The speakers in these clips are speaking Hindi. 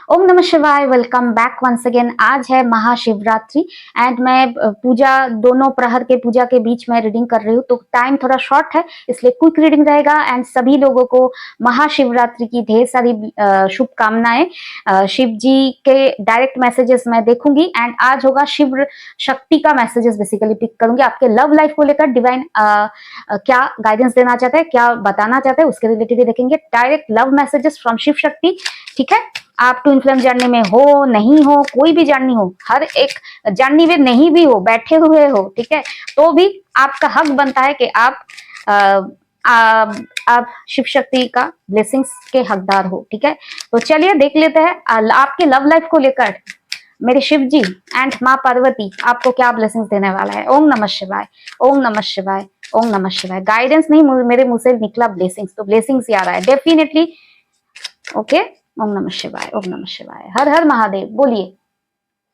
ओम नमः शिवाय। Welcome back once again. आज है महाशिवरात्रि एंड मैं पूजा दोनों प्रहर के पूजा के बीच में रीडिंग कर रही हूँ, तो टाइम थोड़ा शॉर्ट है इसलिए क्विक रीडिंग रहेगा। एंड सभी लोगों को महाशिवरात्रि की ढेर सारी शुभकामनाएं। शिव जी के डायरेक्ट मैसेजेस मैं देखूंगी एंड आज होगा शिव शक्ति का मैसेजेस बेसिकली पिक करूंगी। आपके लव लाइफ को लेकर डिवाइन क्या गाइडेंस देना चाहते हैं, क्या बताना चाहते हैं, उसके रिलेटेड ही देखेंगे। Direct love messages from Shiv Shakti. ठीक है, आप टू इन्फ्लुएंस जर्नी में हो, नहीं हो, कोई भी जर्नी हो, हर एक जर्नी में नहीं भी हो, बैठे हुए हो, ठीक है, तो भी आपका हक बनता है कि आप शिव शक्ति का ब्लेसिंग्स के हकदार हो। ठीक है, तो चलिए देख लेते हैं आपके लव लाइफ को लेकर मेरे शिव जी एंड माँ पार्वती आपको क्या ब्लेसिंग्स देने वाला है। ओम नमः शिवाय, ओम नमः शिवाय, ओम नमः शिवाय। गाइडेंस नहीं, मेरे मुंह से निकला ब्लेसिंग्स, तो ब्लेसिंग्स ही आ रहा है डेफिनेटली। ओके, ओम नमः शिवाय, ओम नमः शिवाय, हर हर महादेव बोलिए।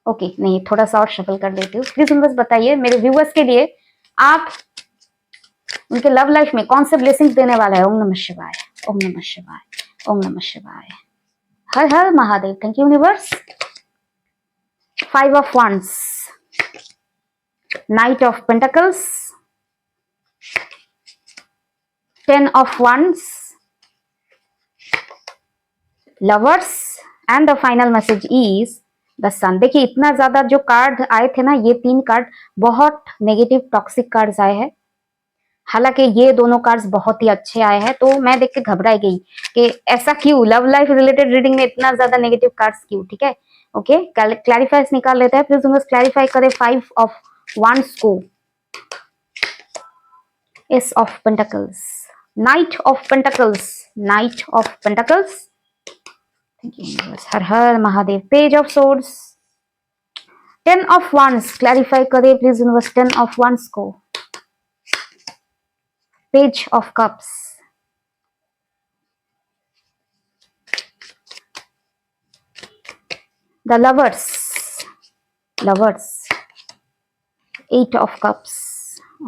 ओके, नहीं थोड़ा सा और शफल कर देती हूँ। प्लीज बस बताइए मेरे व्यूअर्स के लिए आप उनके लव लाइफ में कौन से ब्लेसिंग्स देने वाला है। ओम नमः शिवाय, ओम नमः शिवाय, ओम नमः शिवाय, हर हर Mahadev. Thank you universe. 5 of Wands, Knight of Pentacles, 10 of Wands, Lovers and the final message is the sun. देखिए इतना ज्यादा जो कार्ड आए थे ना, ये 3 कार्ड बहुत नेगेटिव टॉक्सिक कार्ड्स आए हैं। हालांकि ये दोनों कार्ड्स बहुत ही अच्छे आए हैं, तो मैं देख के घबराई गई कि ऐसा क्यों, लव लाइफ रिलेटेड रीडिंग में इतना ज्यादा नेगेटिव कार्ड्स क्यों। ठीक है, ओके, क्लैरिफाई निकाल लेते हैं। प्लीज उनको क्लैरिफाई करें 5 of Wands को। Ace of Pentacles, Knight of Pentacles, Knight of Pentacles, thank you universe, हर हर Mahadev. Page of Swords, 10 of Wands, clarify करें प्लीज यूनिवर्स 10 of Wands को। Page of Cups, the Lovers, Lovers, 8 of Cups,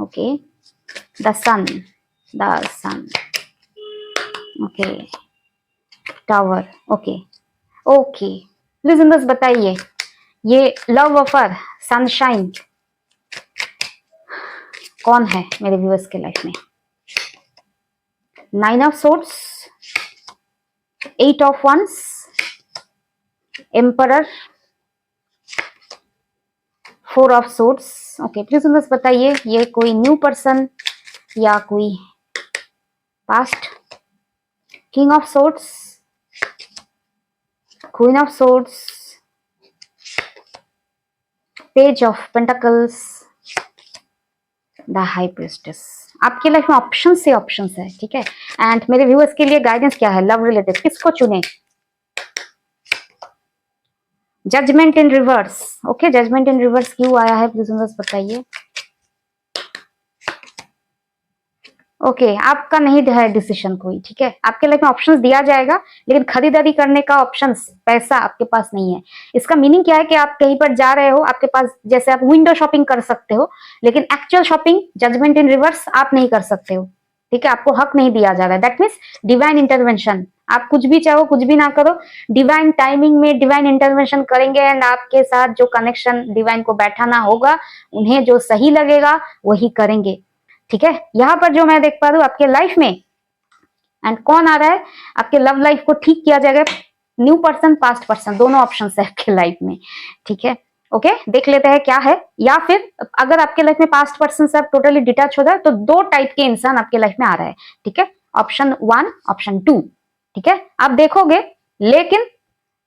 okay, the Sun, the Sun, okay, Tower, okay, okay, please universe बताइए ये लव ऑफर सनशाइन कौन है मेरे व्यूअर्स के लाइफ में। 9 of Swords, 8 of Wands, Emperor, 4 of Swords, okay, please बस बताइए ये कोई न्यू पर्सन या कोई past. King of Swords, Queen of Swords, Page of Pentacles, The High Priestess। आपकी लाइफ में ऑप्शन से ऑप्शंस है, ठीक है। एंड मेरे व्यूअर्स के लिए गाइडेंस क्या है लव रिलेटेड, किसको चुने। जजमेंट इन रिवर्स, ओके, जजमेंट इन रिवर्स क्यों आया है प्लीज बस बताइए। ओके, आपका नहीं है डिसीजन कोई, ठीक है। आपके लाइफ में ऑप्शंस दिया जाएगा लेकिन खरीदारी करने का ऑप्शंस, पैसा आपके पास नहीं है। इसका मीनिंग क्या है कि आप कहीं पर जा रहे हो, आपके पास जैसे आप विंडो शॉपिंग कर सकते हो लेकिन एक्चुअल शॉपिंग जजमेंट इन रिवर्स आप नहीं कर सकते हो, ठीक है। आपको हक नहीं दिया जा रहा है। That means divine intervention. आप कुछ भी चाहो, कुछ भी ना करो, डिवाइन टाइमिंग में डिवाइन इंटरवेंशन करेंगे एंड आपके साथ जो कनेक्शन डिवाइन को बैठाना होगा, उन्हें जो सही लगेगा वही करेंगे, ठीक है। यहां पर जो मैं देख पा रही हूँ आपके लाइफ में एंड कौन आ रहा है, आपके लव लाइफ को ठीक किया जाएगा। न्यू पर्सन, पास्ट पर्सन, दोनों ऑप्शन है आपके लाइफ में, ठीक है। ओके, देख लेते हैं क्या है। या फिर अगर आपके लाइफ में पास्ट पर्सन से आप टोटली डिटैच हो जाए तो 2 टाइप के इंसान आपके लाइफ में आ रहा है, ठीक है। ऑप्शन 1, ऑप्शन 2, ठीक है। आप देखोगे लेकिन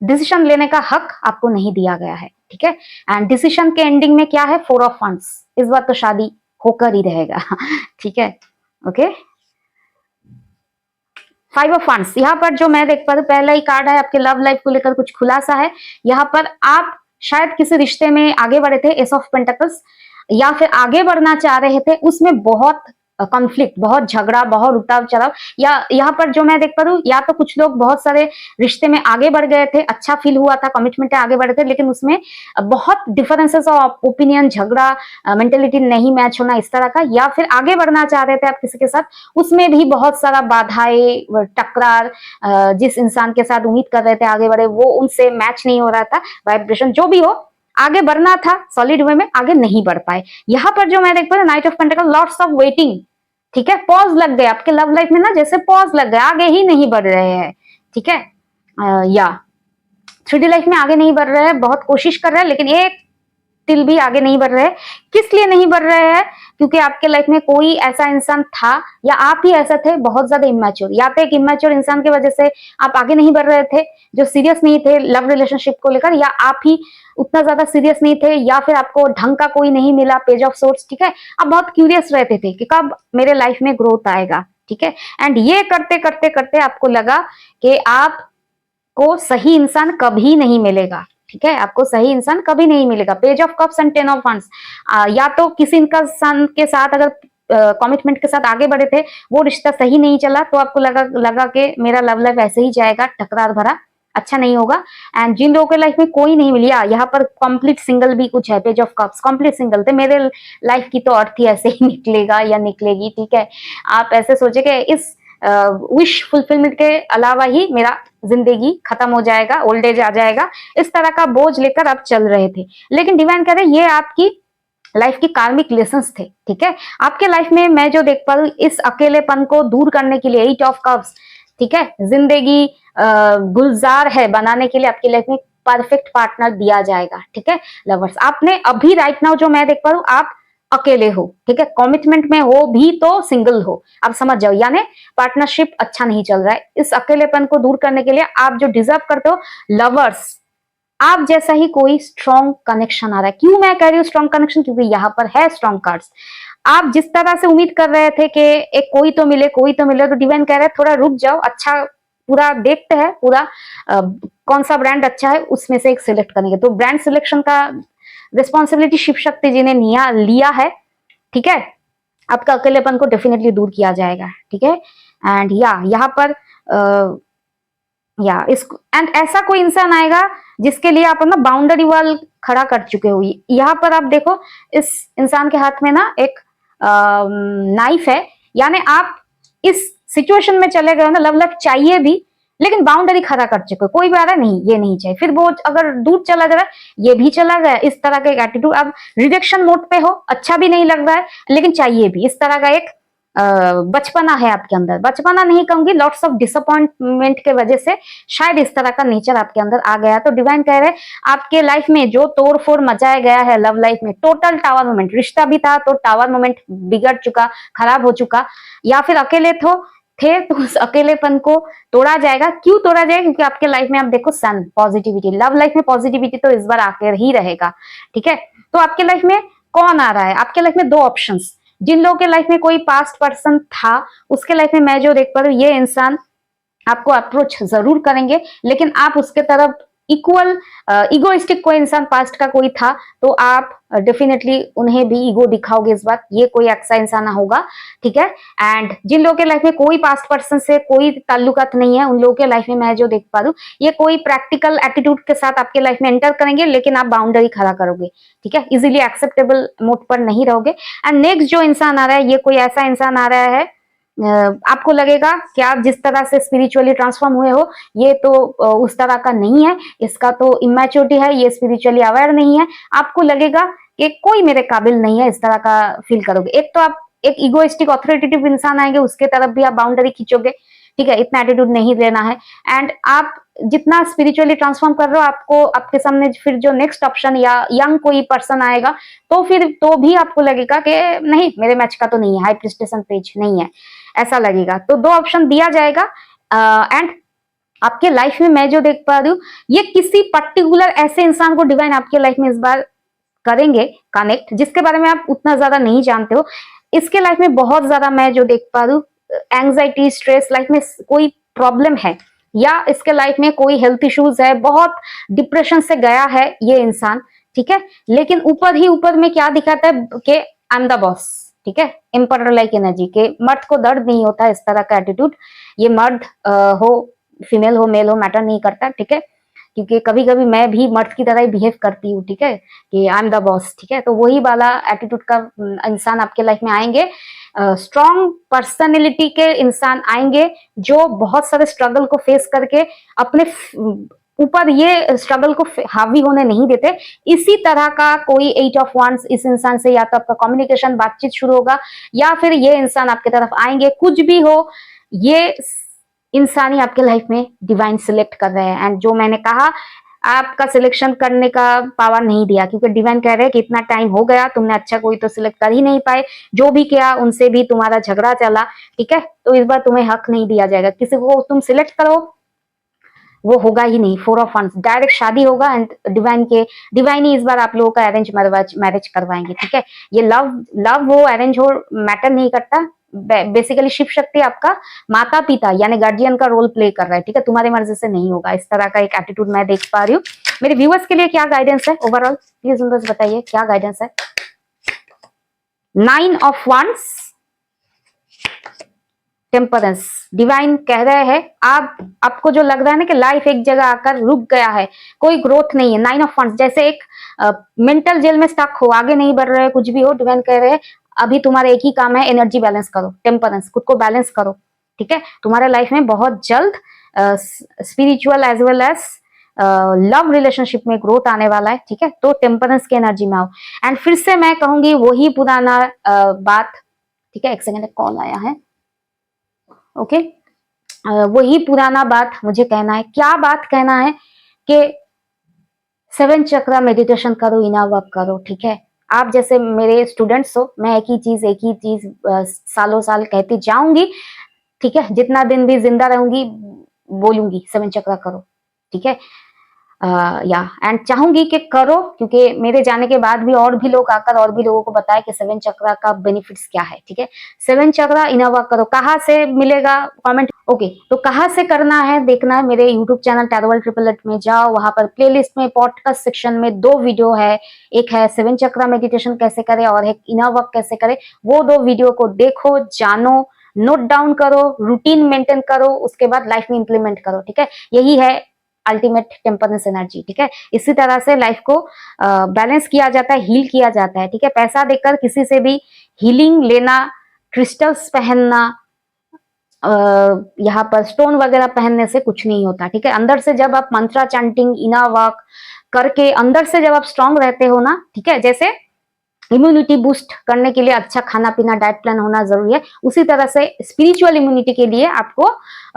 डिसीजन लेने का हक आपको नहीं दिया गया है, ठीक है। एंड डिसीजन के एंडिंग में क्या है, 4 of Wands। इस बार तो शादी होकर ही रहेगा, ठीक है। Okay, 5 of Wands। यहाँ पर जो मैं देख पा रही हूँ पहला ही कार्ड है आपके लव लाइफ को लेकर कुछ खुलासा है। यहाँ पर आप शायद किसी रिश्ते में आगे बढ़े थे, एस ऑफ पेंटिकल्स, या फिर आगे बढ़ना चाह रहे थे, उसमें बहुत कॉन्फ्लिक्ट, बहुत झगड़ा, बहुत उतार चढ़ाव, या यहाँ पर जो मैं देख पा रही हूँ, या तो कुछ लोग बहुत सारे रिश्ते में आगे बढ़ गए थे, अच्छा फील हुआ था, कमिटमेंट में आगे बढ़े थे, लेकिन उसमें बहुत डिफरेंसेस ऑफ ओपिनियन, झगड़ा, मेंटेलिटी नहीं मैच होना, इस तरह का, या फिर आगे बढ़ना चाह रहे थे आप किसी के साथ, उसमें भी बहुत सारा बाधाएं, टकरार, जिस इंसान के साथ उम्मीद कर रहे थे आगे बढ़े, वो उनसे मैच नहीं हो रहा था, वाइब्रेशन जो भी हो, आगे बढ़ना था सॉलिड वे में, आगे नहीं बढ़ पाए। यहाँ पर जो मैं देख पा रही हूँ, night of pentacle, lots of waiting, ठीक है, पॉज लग गए आपके लव लाइफ में ना, जैसे पॉज लग गए, आगे ही नहीं बढ़ रहे हैं, ठीक है। या 3D लाइफ में आगे नहीं बढ़ रहे हैं, बहुत कोशिश कर रहे हैं, लेकिन एक तिल भी आगे नहीं बढ़ रहे। किस लिए नहीं बढ़ रहे हैं? क्योंकि आपके लाइफ में कोई ऐसा इंसान था, या आप ही ऐसा थे, बहुत ज्यादा इमेच्योर, या तो एक इमेच्योर इंसान की वजह से आप आगे नहीं बढ़ रहे थे, जो सीरियस नहीं थे लव रिलेशनशिप को लेकर, या आप ही उतना ज्यादा सीरियस नहीं थे, या फिर आपको ढंग का कोई नहीं मिला, पेज ऑफ सोर्स, ठीक है। आप बहुत क्यूरियस रहते थे कि कब मेरे लाइफ में ग्रोथ आएगा, ठीक है। एंड ये करते करते करते आपको लगा कि आपको सही इंसान कभी नहीं मिलेगा, ठीक है, आपको सही इंसान कभी नहीं मिलेगा। Page of cups and 10 of wands, या तो किसी इंसान के साथ अगर कमिटमेंट के साथ आगे बढ़े थे, वो रिश्ता सही नहीं चला, तो आपको लगा कि मेरा लव लाइफ ऐसे ही जाएगा, टकरार भरा, अच्छा नहीं होगा। एंड जिन लोगों के लाइफ में कोई नहीं मिला, यहाँ पर कंप्लीट सिंगल भी कुछ है, page of cups, complete single थे, मेरे लाइफ की तो अर्थ ही ऐसे ही निकलेगा या निकलेगी, ठीक है। आप ऐसे सोचे कि इस विश फुलफिलमेंट के अलावा ही मेरा जिंदगी खत्म हो जाएगा, ओल्ड एज आ जाएगा, इस तरह का बोझ लेकर आप चल रहे थे। लेकिन डिवाइन कह रहे ये आपकी लाइफ की कार्मिक लेसन्स थे, ठीक है। आपके लाइफ में मैं जो देख पा रही हूँ, इस अकेलेपन को दूर करने के लिए 8 ऑफ कप्स, ठीक है, जिंदगी गुलजार है बनाने के लिए आपकी लाइफ में परफेक्ट पार्टनर दिया जाएगा, ठीक है। लवर्स, आपने अभी राइट नाउ जो मैं देख पा रही हूँ, आप अकेले हो, ठीक है, कमिटमेंट में हो भी तो सिंगल हो, आप समझ जाओ, यानी पार्टनरशिप अच्छा नहीं चल रहा है। इस अकेलेपन को दूर करने के लिए आप जो डिजर्व करते हो, लवर्स, आप जैसा ही कोई स्ट्रॉन्ग कनेक्शन आ रहा है। क्यों मैं कह रही हूँ स्ट्रॉन्ग कनेक्शन? क्योंकि यहाँ पर है स्ट्रॉन्ग कार्ड्स। आप जिस तरह से उम्मीद कर रहे थे कि एक कोई तो मिले, कोई तो मिले, तो डिवाइन कह रहे हैं थोड़ा रुक जाओ, अच्छा पूरा देखते हैं, पूरा कौन सा ब्रांड अच्छा है उसमें से एक सिलेक्ट करेंगे। तो ब्रांड सिलेक्शन का रिस्पॉन्सिबिलिटी शिव शक्ति जी ने लिया है, ठीक है। आपका अकेलेपन को डेफिनेटली दूर किया जाएगा, ठीक है। एंड यहाँ पर एंड ऐसा कोई इंसान आएगा जिसके लिए आप ना बाउंड्री वॉल खड़ा कर चुके हो। यहाँ पर आप देखो, इस इंसान के हाथ में ना एक नाइफ है, यानी आप इस सिचुएशन में चले गए हो ना, लव लाइफ चाहिए भी, लेकिन बाउंड्री खड़ा कर चुके हो, कोई भी आ रहा है नहीं, ये नहीं चाहिए, फिर वो अगर दूर चला जा रहा है, ये भी चला गया, इस तरह का एक एटीट्यूड, अब रिजेक्शन मोड पे हो, अच्छा भी नहीं लग रहा है, लेकिन चाहिए भी, इस तरह का एक बचपना है आपके अंदर। बचपना नहीं कहूंगी, लॉट्स ऑफ डिसअपॉइंटमेंट के वजह से शायद इस तरह का नेचर आपके अंदर आ गया। तो डिवाइन कह रहे हैं आपके लाइफ में जो तोड़ फोड़ मचाया गया है लव लाइफ में, टोटल टावर मोमेंट, रिश्ता भी था तो टावर मोमेंट बिगड़ चुका, खराब हो चुका, या फिर अकेले थे तो उस अकेलेपन को तोड़ा जाएगा। क्यों तोड़ा जाएगा? क्योंकि आपके लाइफ में आप देखो सन, पॉजिटिविटी, लव लाइफ में पॉजिटिविटी तो इस बार आकर ही रहेगा, ठीक है। तो आपके लाइफ में कौन आ रहा है? आपके लाइफ में 2 ऑप्शंस। जिन लोगों के लाइफ में कोई पास्ट पर्सन था, उसके लाइफ में मैं जो देख पा रही हूँ, ये इंसान आपको अप्रोच जरूर करेंगे, लेकिन आप उसके तरफ इक्वल इगोइस्टिक कोई इंसान पास्ट का कोई था तो आप डेफिनेटली उन्हें भी ईगो दिखाओगे इस बार, ये कोई ऐसा इंसान होगा, ठीक है। एंड जिन लोगों के लाइफ में कोई पास्ट पर्सन से कोई ताल्लुकात नहीं है, उन लोगों के लाइफ में मैं जो देख पा रही हूँ, ये कोई प्रैक्टिकल एटीट्यूड के साथ आपके लाइफ में एंटर करेंगे, लेकिन आप बाउंड्री खड़ा करोगे, ठीक है, इजिली एक्सेप्टेबल मोड पर नहीं रहोगे। एंड नेक्स्ट जो इंसान आ रहा है, ये कोई ऐसा इंसान आ रहा है, आपको लगेगा कि आप जिस तरह से स्पिरिचुअली ट्रांसफॉर्म हुए हो, ये तो उस तरह का नहीं है, इसका तो इमेच्योरिटी है, ये स्पिरिचुअली अवेयर नहीं है, आपको लगेगा कि कोई मेरे काबिल नहीं है, इस तरह का फील करोगे। एक तो आप एक इगोइस्टिक ऑथोरिटेटिव इंसान आएंगे, उसके तरफ भी आप बाउंड्री खींचोगे, ठीक है, इतना एटीट्यूड नहीं लेना है। एंड आप जितना स्पिरिचुअली ट्रांसफॉर्म कर रहे हो, आपको आपके सामने फिर जो नेक्स्ट ऑप्शन या यंग कोई पर्सन आएगा, तो फिर तो भी आपको लगेगा कि नहीं, मेरे मैच का तो नहीं है, हाई प्रिस्टेशन पेज नहीं है, ऐसा लगेगा। तो 2 ऑप्शन दिया जाएगा। एंड आपके लाइफ में मैं जो देख पा रही हूँ, ये किसी पर्टिकुलर ऐसे इंसान को डिवाइन आपके लाइफ में इस बार करेंगे कनेक्ट, जिसके बारे में आप उतना ज्यादा नहीं जानते हो। इसके लाइफ में बहुत ज्यादा मैं जो देख पा रही हूँ, एंग्जाइटी, स्ट्रेस, लाइफ में कोई प्रॉब्लम है, या इसके लाइफ में कोई हेल्थ इश्यूज है, बहुत डिप्रेशन से गया है ये इंसान, ठीक है। लेकिन ऊपर ही ऊपर में क्या दिखाता है कि आई एम द बॉस, ठीक है, एम्परर लाइक एनर्जी के मर्द को दर्द नहीं होता इस तरह का एटीट्यूड। ये मर्द हो फीमेल हो मेल हो मैटर नहीं करता, ठीक है, क्योंकि कभी कभी मैं भी मर्द की तरह ही बिहेव करती हूँ, ठीक है, कि आई एम द बॉस, ठीक है, तो वही वाला एटीट्यूड का इंसान आपके लाइफ में आएंगे। स्ट्रॉन्ग पर्सनैलिटी के इंसान आएंगे जो बहुत सारे स्ट्रगल को फेस करके अपने ऊपर ये स्ट्रगल को हावी होने नहीं देते। इसी तरह का कोई 8 ऑफ वांड्स इस इंसान से या तो आपका कम्युनिकेशन बातचीत शुरू होगा या फिर ये इंसान आपके तरफ आएंगे। कुछ भी हो, ये इंसान ही आपके लाइफ में डिवाइन सिलेक्ट कर रहे हैं। एंड जो मैंने कहा आपका सिलेक्शन करने का पावर नहीं दिया, क्योंकि डिवाइन कह रहे हैं कि इतना टाइम हो गया, तुमने अच्छा कोई तो सिलेक्ट कर ही नहीं पाए, जो भी किया उनसे भी तुम्हारा झगड़ा चला, ठीक है, तो इस बार तुम्हें हक नहीं दिया जाएगा। किसी को तुम सिलेक्ट करो वो होगा ही नहीं। 4 ऑफ वांड्स डायरेक्ट शादी होगा एंड डिवाइन ही इस बार आप लोगों का अरेंज मैरिज करवाएंगे, ठीक है। ये लव हो अरेंज हो मैटर नहीं करता। बेसिकली शिव शक्ति आपका माता पिता यानी गार्जियन का रोल प्ले कर रहा है, ठीक है, तुम्हारी मर्जी से नहीं होगा। इस तरह का एक एटीट्यूड मैं देख पा रही हूँ। मेरे व्यूअर्स के लिए क्या गाइडेंस है ओवरऑल, प्लीज बस बताइए क्या गाइडेंस है। 9 ऑफ वांड्स, टेम्परेंस। डिवाइन कह रहे हैं आपको जो लग रहा है ना कि लाइफ एक जगह आकर रुक गया है, कोई ग्रोथ नहीं है। 9 ऑफ वांड्स जैसे एक मेंटल जेल में स्टक हो, आगे नहीं बढ़ रहे, कुछ भी हो, डिवाइन कह रहे हैं अभी तुम्हारा एक ही काम है, एनर्जी बैलेंस करो, टेम्परेंस, खुद को बैलेंस करो, ठीक है। तुम्हारे लाइफ में बहुत जल्द spiritual as well as love relationship में ग्रोथ आने वाला है, ठीक है, तो टेम्परेंस की एनर्जी में आओ। एंड फिर से मैं कहूंगी वही पुराना बात, ठीक है, एक सेकंड कॉल आया है, ओके, वही पुराना बात मुझे कहना है। क्या बात कहना है कि 7 चक्रा मेडिटेशन करो, इनर वर्क करो, ठीक है। आप जैसे मेरे स्टूडेंट्स हो, मैं एक ही चीज सालों साल कहती जाऊंगी, ठीक है, जितना दिन भी जिंदा रहूंगी बोलूंगी 7 चक्रा करो, ठीक है। या एंड चाहूंगी कि करो, क्योंकि मेरे जाने के बाद भी और भी लोग आकर और भी लोगों को बताए कि 7 चक्रा का बेनिफिट्स क्या है, ठीक है। 7 चक्रा इनर वर्क करो। कहाँ से मिलेगा कमेंट, ओके, तो कहाँ से करना है देखना है मेरे यूट्यूब चैनल टैरो वर्ल्ड 888 में जाओ, वहां पर प्लेलिस्ट में पॉडकास्ट सेक्शन में 2 वीडियो है, एक है 7 चक्रा मेडिटेशन कैसे करे और एक इनर वर्क कैसे करे। वो 2 वीडियो को देखो, जानो, नोट डाउन करो, रूटीन मेंटेन करो, उसके बाद लाइफ में इंप्लीमेंट करो, ठीक है। यही है अल्टीमेट टेम्परेंस एनर्जी, ठीक है। इसी तरह से लाइफ को बैलेंस किया जाता है, हील किया जाता है, ठीक है। पैसा देकर किसी से भी हीलिंग लेना, क्रिस्टल्स पहनना, यहाँ पर स्टोन वगैरह पहनने से कुछ नहीं होता, ठीक है। अंदर से जब आप मंत्रा चैंटिंग इनर वर्क करके अंदर से जब आप स्ट्रांग रहते हो ना, ठीक है, जैसे इम्यूनिटी बूस्ट करने के लिए अच्छा खाना पीना डाइट प्लान होना जरूरी है, उसी तरह से स्पिरिचुअल इम्यूनिटी के लिए आपको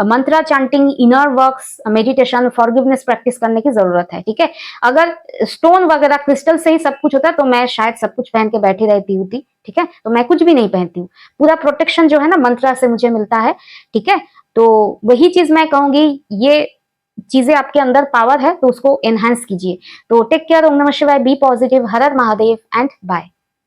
mantra chanting, inner works, meditation, forgiveness practice करने की जरूरत है, ठीक है। अगर स्टोन वगैरह क्रिस्टल से ही सब कुछ होता है तो मैं शायद सब कुछ पहन के बैठी रहती होती, ठीक है, तो मैं कुछ भी नहीं पहनती हूँ। पूरा प्रोटेक्शन जो है ना मंत्रा से मुझे मिलता है, ठीक है। तो वही चीज मैं कहूंगी, ये चीजें आपके अंदर पावर है तो उसको एनहांस कीजिए। तो टेक केयर, ओम नमः शिवाय, बी पॉजिटिव, हर हर महादेव एंड बाय।